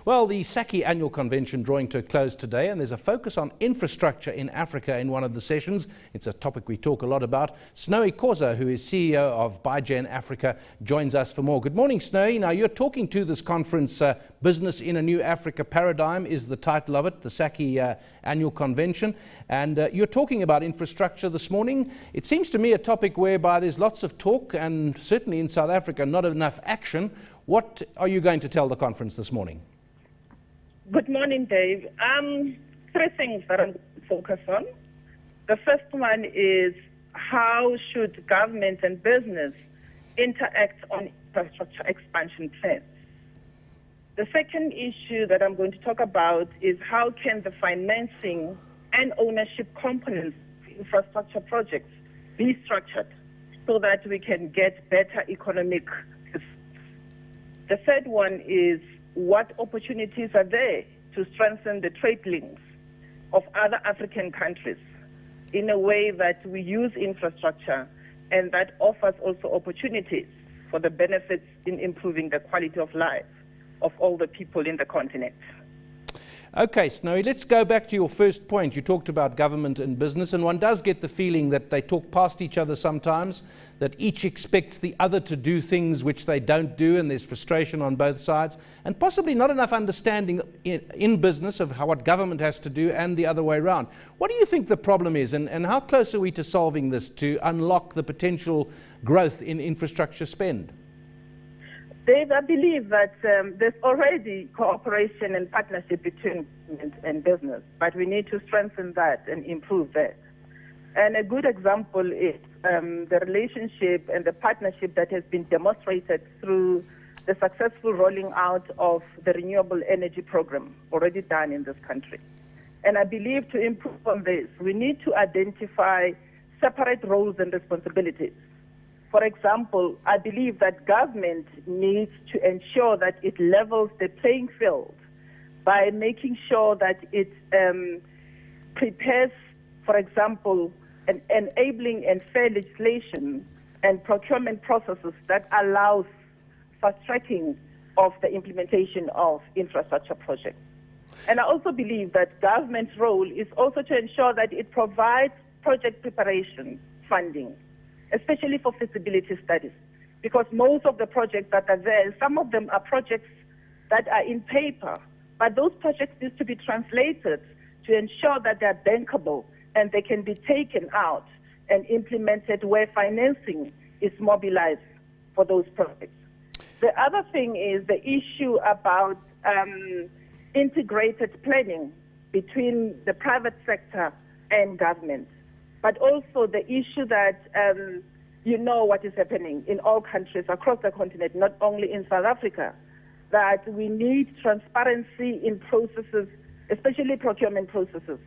Well, the SACCI annual convention drawing to a close today, and there's a focus on infrastructure in Africa in one of the sessions. It's a topic we talk a lot about. Snowy Khoza, who is CEO of Bigen Africa, joins us for more. Good morning, Snowy. Now, you're talking to this conference, Business in a New Africa Paradigm is the title of it, the SACCI annual convention. And you're talking about infrastructure this morning. It seems to me a topic whereby there's lots of talk and certainly in South Africa not enough action. What are you going to tell the conference this morning? Good morning, Dave. Three things that I'm going to focus on. The first one is how should government and business interact on infrastructure expansion plans. The second issue that I'm going to talk about is how can the financing and ownership components of infrastructure projects be structured so that we can get better economic results. The third one is what opportunities are there to strengthen the trade links of other African countries in a way that we use infrastructure and that offers also opportunities for the benefits in improving the quality of life of all the people in the continent. Okay, Snowy, let's go back to your first point. You talked about government and business, and one does get the feeling that they talk past each other sometimes, that each expects the other to do things which they don't do, and there's frustration on both sides, and possibly not enough understanding in business of what government has to do and the other way around. What do you think the problem is, and how close are we to solving this to unlock the potential growth in infrastructure spend? Dave, I believe that there's already cooperation and partnership between government and business, but we need to strengthen that and improve that. And a good example is the relationship and the partnership that has been demonstrated through the successful rolling out of the renewable energy program already done in this country. And I believe to improve on this, we need to identify separate roles and responsibilities. For example, I believe that government needs to ensure that it levels the playing field by making sure that it prepares, for example, an enabling and fair legislation and procurement processes that allows fast-tracking of the implementation of infrastructure projects. And I also believe that government's role is also to ensure that it provides project preparation funding, especially for feasibility studies, because most of the projects that are there, some of them are projects that are in paper, but those projects need to be translated to ensure that they are bankable and they can be taken out and implemented where financing is mobilized for those projects. The other thing is the issue about integrated planning between the private sector and government. But also the issue that you know what is happening in all countries across the continent, not only in South Africa, that we need transparency in processes, especially procurement processes.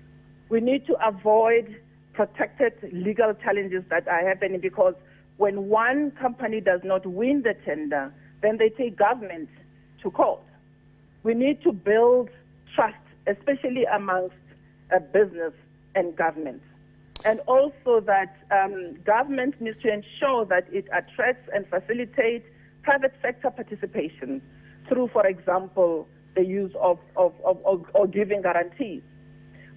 We need to avoid protected legal challenges that are happening, because when one company does not win the tender, then they take government to court. We need to build trust, especially amongst business and government. And also that government needs to ensure that it attracts and facilitates private sector participation through, for example, the use of giving guarantees.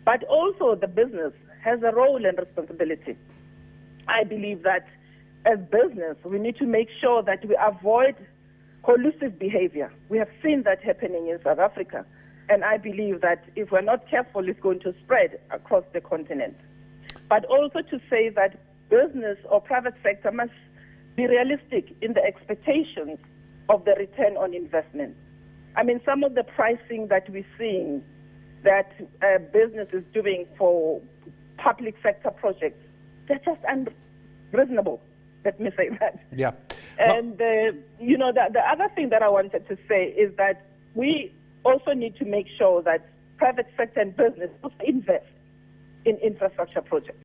But also the business has a role and responsibility. I believe that as business, we need to make sure that we avoid collusive behavior. We have seen that happening in South Africa. And I believe that if we're not careful, it's going to spread across the continent. But also to say that business or private sector must be realistic in the expectations of the return on investment. I mean, some of the pricing that we're seeing that business is doing for public sector projects, they're just unreasonable, let me say that. Yeah. And, you know, the other thing that I wanted to say is that we also need to make sure that private sector and business also invest in infrastructure projects.